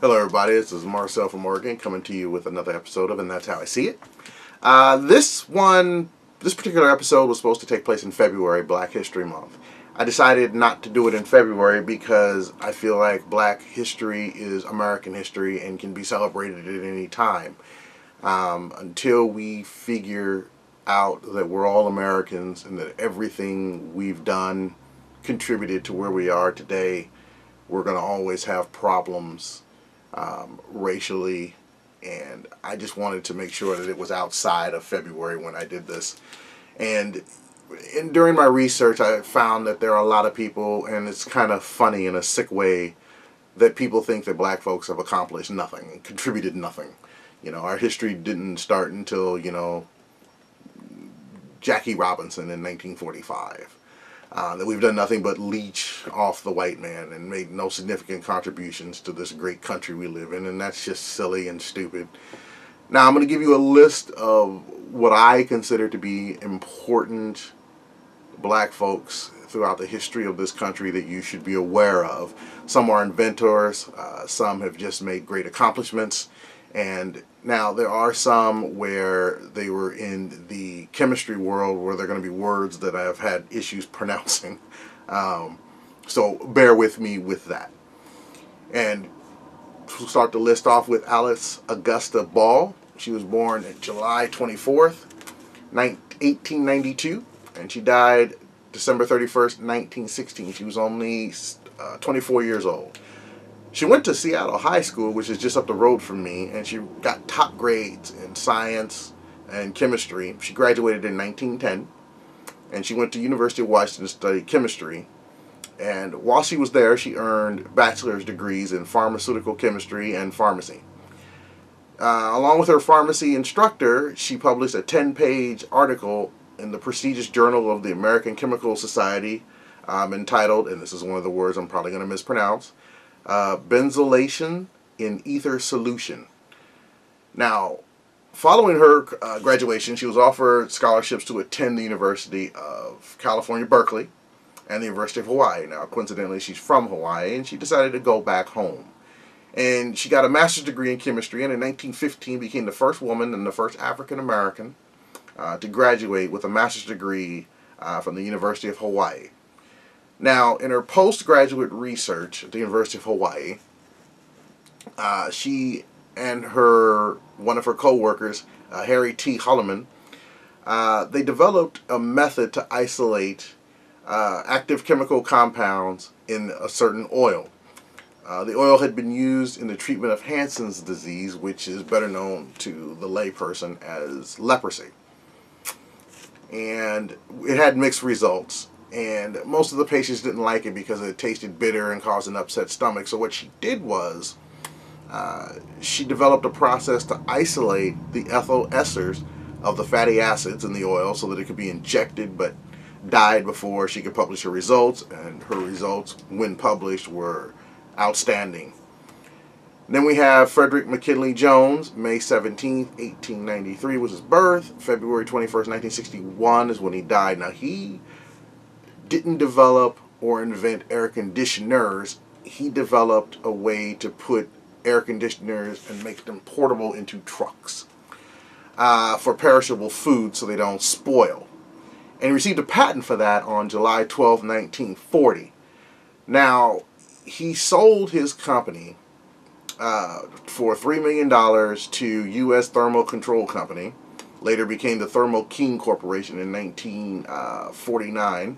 Hello everybody, this is Marcel from Oregon coming to you with another episode of And That's How I See It. This particular episode was supposed to take place in February, Black History Month. I decided not to do it in February because I feel like Black history is American history and can be celebrated at any time. Until we figure out that we're all Americans and that everything we've done contributed to where we are today, we're going to always have problems racially, and I just wanted to make sure that it was outside of February when I did this. And during my research, I found that there are a lot of people, and it's kind of funny in a sick way, that people think that black folks have accomplished nothing, contributed nothing. You know, our history didn't start until, Jackie Robinson in 1945. That we've done nothing but leech off the white man and made no significant contributions to this great country we live in, and that's just silly and stupid. Now I'm going to give you a list of what I consider to be important black folks throughout the history of this country that you should be aware of. Some are inventors, some have just made great accomplishments, and now there are some where they were in the chemistry world where they're going to be words that I've had issues pronouncing. So bear with me with that. And we'll start the list off with Alice Augusta Ball. She was born July 24th, 1892, and she died December 31st, 1916. She was only 24 years old. She went to Seattle High School, which is just up the road from me, and she got top grades in science and chemistry. She graduated in 1910, and she went to University of Washington to study chemistry. And while she was there, she earned bachelor's degrees in pharmaceutical chemistry and pharmacy. Along with her pharmacy instructor, she published a 10-page article in the prestigious Journal of the American Chemical Society entitled, and this is one of the words I'm probably going to mispronounce, benzylation in ether solution. Now, following her graduation, she was offered scholarships to attend the University of California, Berkeley, and the University of Hawaii. Now, coincidentally, she's from Hawaii, and she decided to go back home. And she got a master's degree in chemistry, and in 1915 became the first woman and the first African American to graduate with a master's degree from the University of Hawaii. Now, in her postgraduate research at the University of Hawaii, she and one of her co-workers, Harry T. Holloman, they developed a method to isolate active chemical compounds in a certain oil. The oil had been used in the treatment of Hansen's disease, which is better known to the layperson as leprosy. And it had mixed results. And most of the patients didn't like it because it tasted bitter and caused an upset stomach. So what she did was she developed a process to isolate the ethyl esters of the fatty acids in the oil so that it could be injected, but died before she could publish her results. And her results, when published, were outstanding. Then we have Frederick McKinley Jones. May 17th, 1893 was his birth. February 21st, 1961 is when he died. Now, he didn't develop or invent air conditioners. He developed a way to put air conditioners and make them portable into trucks for perishable food so they don't spoil. And he received a patent for that on July 12, 1940. Now, he sold his company for $3 million to U.S. Thermal Control Company. Later became the Thermo King Corporation in 1949.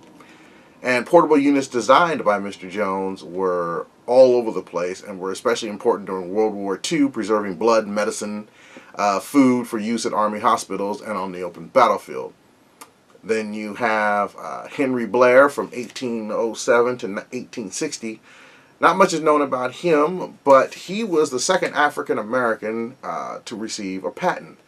And portable units designed by Mr. Jones were all over the place and were especially important during World War II, preserving blood, medicine, food for use at Army hospitals and on the open battlefield. Then you have Henry Blair from 1807 to 1860. Not much is known about him, but he was the second African American to receive a patent.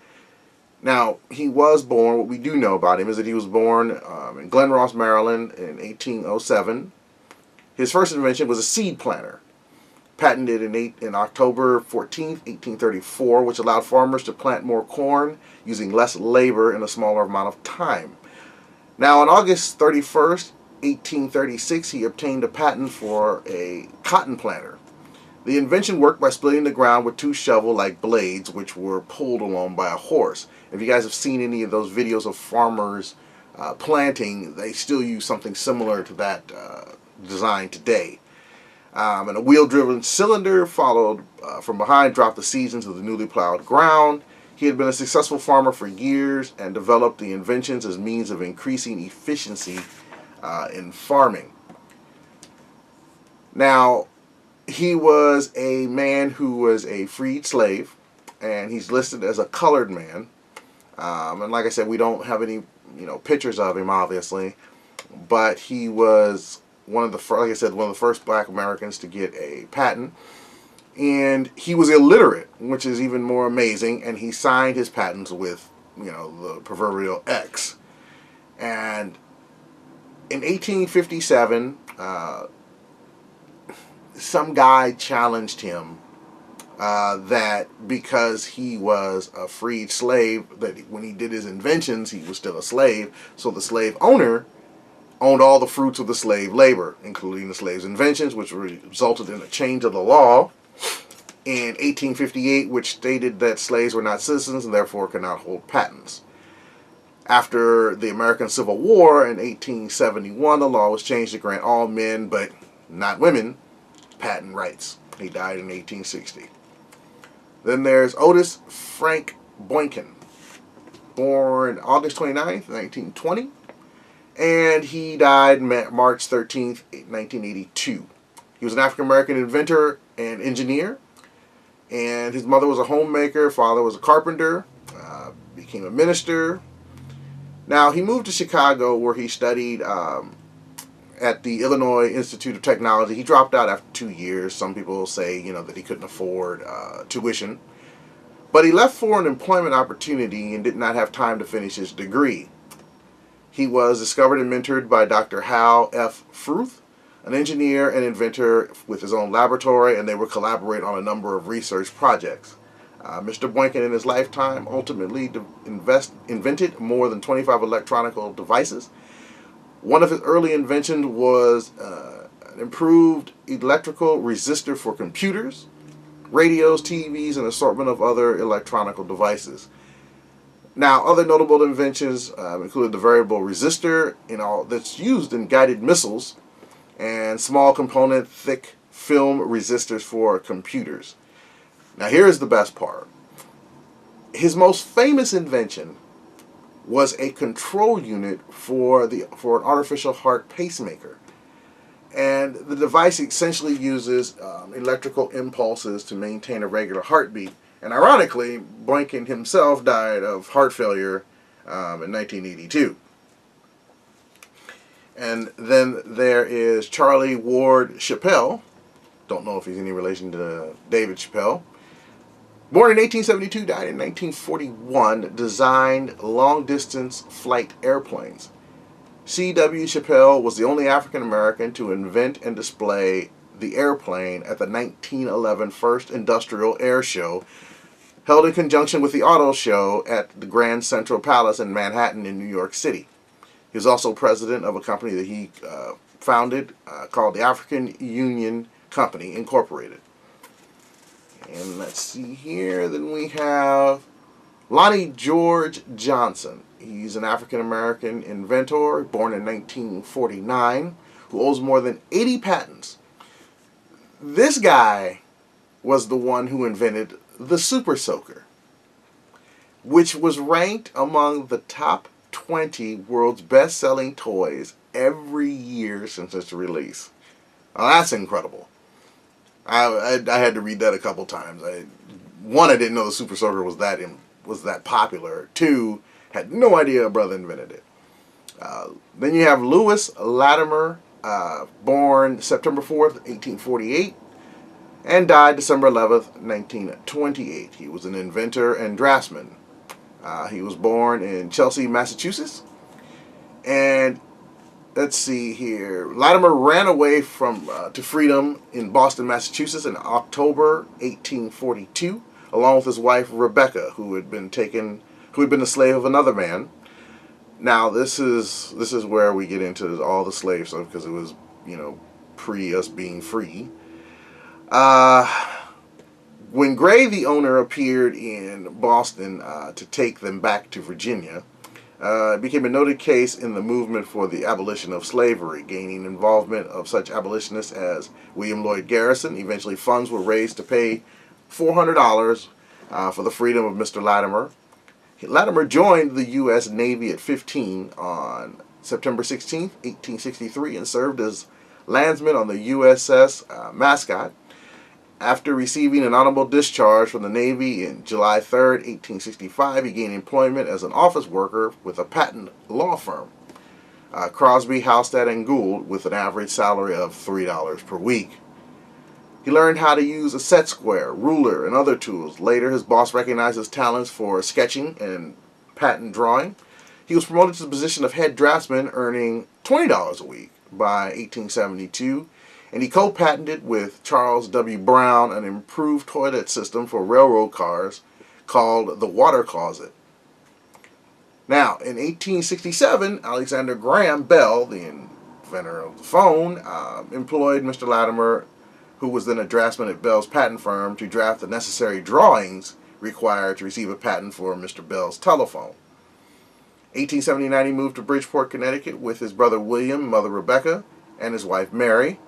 Now, he was born, what we do know about him is that he was born in Glen Ross, Maryland in 1807. His first invention was a seed planter, patented in October 14th, 1834, which allowed farmers to plant more corn using less labor in a smaller amount of time. Now, on August 31st, 1836, he obtained a patent for a cotton planter. The invention worked by splitting the ground with two shovel-like blades, which were pulled along by a horse. If you guys have seen any of those videos of farmers planting, they still use something similar to that design today. And a wheel-driven cylinder followed from behind, dropped the seeds into the newly plowed ground. He had been a successful farmer for years and developed the inventions as means of increasing efficiency in farming. Now, he was a man who was a freed slave, and he's listed as a colored man. And like I said, we don't have any, pictures of him, obviously, but he was one of the first, like I said, one of the first Black Americans to get a patent. And he was illiterate, which is even more amazing. And he signed his patents with, the proverbial X. And in 1857, some guy challenged him that because he was a freed slave, that when he did his inventions, he was still a slave. So the slave owner owned all the fruits of the slave labor, including the slave's inventions, which resulted in a change of the law in 1858, which stated that slaves were not citizens and therefore could not hold patents. After the American Civil War in 1871, the law was changed to grant all men, but not women, patent rights. He died in 1860. Then there's Otis Frank Blinken, born August 29th, 1920, and he died March 13th, 1982. He was an African-American inventor and engineer, and his mother was a homemaker, father was a carpenter, became a minister. Now, he moved to Chicago, where he studied at the Illinois Institute of Technology. He dropped out after 2 years. Some people say, that he couldn't afford tuition. But he left for an employment opportunity and did not have time to finish his degree. He was discovered and mentored by Dr. Hal F. Fruth, an engineer and inventor with his own laboratory, and they would collaborate on a number of research projects. Mr. Blinken, in his lifetime, ultimately invented more than 25 electronic devices. One of his early inventions was an improved electrical resistor for computers, radios, TVs, and an assortment of other electronic devices. Now, other notable inventions include the variable resistor that's used in guided missiles, and small component thick film resistors for computers. Now, here's the best part. His most famous invention was a control unit for an artificial heart pacemaker. And the device essentially uses electrical impulses to maintain a regular heartbeat. And ironically, Blinken himself died of heart failure in 1982. And then there is Charlie Ward Chappell. Don't know if he's any relation to David Chappell. Born in 1872, died in 1941, designed long-distance flight airplanes. C.W. Chappell was the only African American to invent and display the airplane at the 1911 First Industrial Air Show, held in conjunction with the Auto Show at the Grand Central Palace in Manhattan in New York City. He was also president of a company that he founded called the African Union Company, Incorporated. And let's see here, then we have Lonnie George Johnson. He's an African-American inventor, born in 1949, who owns more than 80 patents. This guy was the one who invented the Super Soaker, which was ranked among the top 20 world's best-selling toys every year since its release. Now, that's incredible. I had to read that a couple times. One, I didn't know the Super Soaker was that popular. Two, had no idea a brother invented it. Then you have Louis Latimer, born September 4th, 1848, and died December 11th, 1928. He was an inventor and draftsman. He was born in Chelsea, Massachusetts, and let's see here. Latimer ran away to freedom in Boston, Massachusetts in October 1842, along with his wife Rebecca, who had been the slave of another man. Now, this is where we get into all the slave stuff, because it was, pre us being free. When Gray, the owner, appeared in Boston to take them back to Virginia, it became a noted case in the movement for the abolition of slavery, gaining involvement of such abolitionists as William Lloyd Garrison. Eventually, funds were raised to pay $400 for the freedom of Mr. Latimer. Latimer joined the U.S. Navy at 15 on September 16, 1863, and served as landsman on the USS Mascot. After receiving an honorable discharge from the Navy in July 3, 1865, he gained employment as an office worker with a patent law firm, Crosby, Halstead, and Gould, with an average salary of $3 per week. He learned how to use a set square, ruler, and other tools. Later, his boss recognized his talents for sketching and patent drawing. He was promoted to the position of head draftsman, earning $20 a week by 1872. And he co-patented with Charles W. Brown an improved toilet system for railroad cars called the water closet. Now, in 1867, Alexander Graham Bell, the inventor of the phone, employed Mr. Latimer, who was then a draftsman at Bell's patent firm, to draft the necessary drawings required to receive a patent for Mr. Bell's telephone. 1879, he moved to Bridgeport, Connecticut with his brother William, mother Rebecca, and his wife Mary.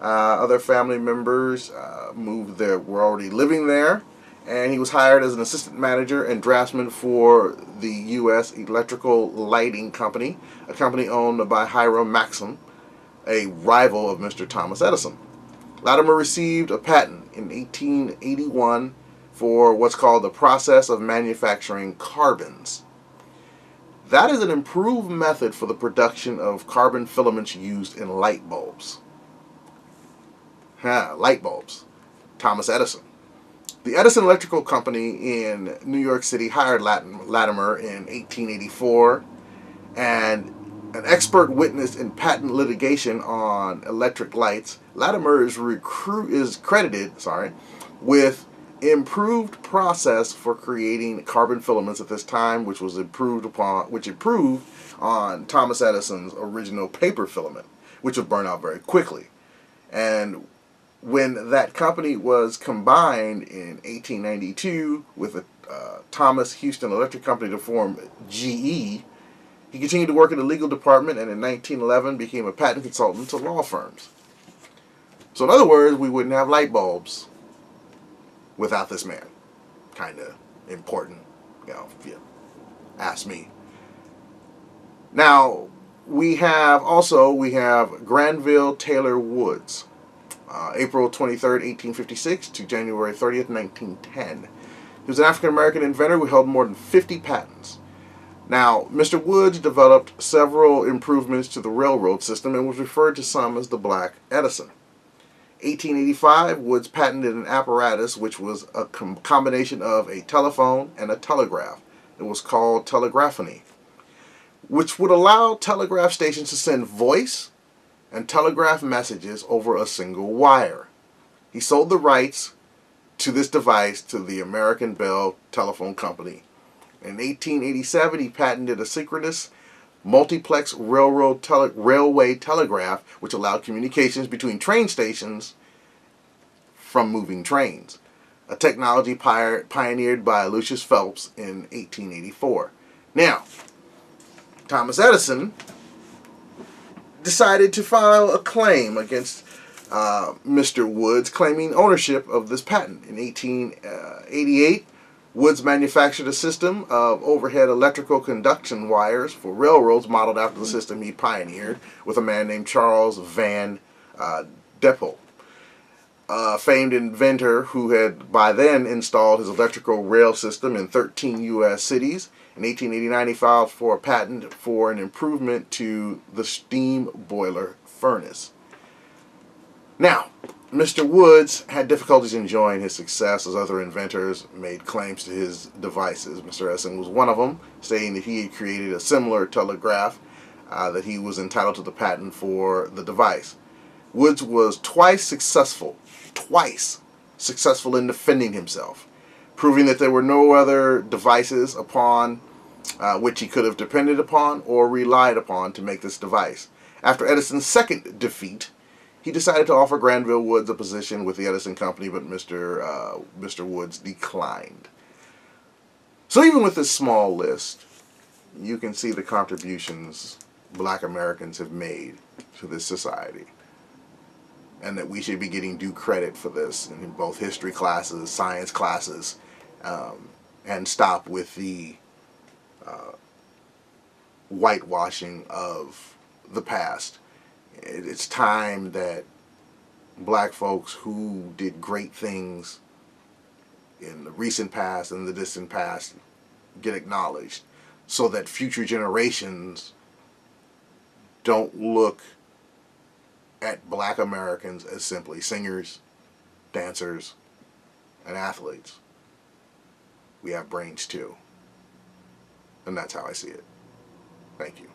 Other family members were already living there, and he was hired as an assistant manager and draftsman for the U.S. Electrical Lighting Company, a company owned by Hiram Maxim, a rival of Mr. Thomas Edison. Latimer received a patent in 1881 for what's called the process of manufacturing carbons. That is an improved method for the production of carbon filaments used in light bulbs. Light bulbs. Thomas Edison. The Edison Electrical Company in New York City hired Latimer in 1884, and an expert witness in patent litigation on electric lights. Latimer is credited with improved process for creating carbon filaments at this time, which improved on Thomas Edison's original paper filament, which would burn out very quickly. And when that company was combined in 1892 with the Thomas Houston Electric Company to form GE, he continued to work in the legal department, and in 1911 became a patent consultant to law firms. So in other words, we wouldn't have light without this man. Kind of important, if you ask me. Now, we have Granville Taylor Woods. April 23rd, 1856 to January 30th, 1910. He was an African-American inventor who held more than 50 patents. Now, Mr. Woods developed several improvements to the railroad system and was referred to some as the Black Edison. 1885, Woods patented an apparatus which was a combination of a telephone and a telegraph. It was called telegraphony, which would allow telegraph stations to send voice and telegraph messages over a single wire. He sold the rights to this device to the American Bell Telephone Company. In 1887, he patented a synchronous multiplex railway telegraph, which allowed communications between train stations from moving trains, a technology pioneered by Lucius Phelps in 1884. Now, Thomas Edison decided to file a claim against Mr. Woods, claiming ownership of this patent. In 1888, Woods manufactured a system of overhead electrical conduction wires for railroads modeled after the system he pioneered with a man named Charles Van Chappell, a famed inventor who had by then installed his electrical rail system in 13 U.S. cities. In 1889, he filed for a patent for an improvement to the steam boiler furnace. Now, Mr. Woods had difficulties enjoying his success as other inventors made claims to his devices. Mr. Edison was one of them, stating that he had created a similar telegraph, that he was entitled to the patent for the device. Woods was twice successful in defending himself, proving that there were no other devices upon which he could have depended upon or relied upon to make this device. After Edison's second defeat He decided to offer Granville Woods a position with the Edison Company, but Mr. Woods declined. So even with this small list, you can see the contributions Black Americans have made to this society, and that we should be getting due credit for this in both history classes, science classes, and stop with the whitewashing of the past. It's time that black folks who did great things in the recent past and the distant past get acknowledged, so that future generations don't look at Black Americans as simply singers, dancers, and athletes. We have brains too. And that's how I see it. Thank you.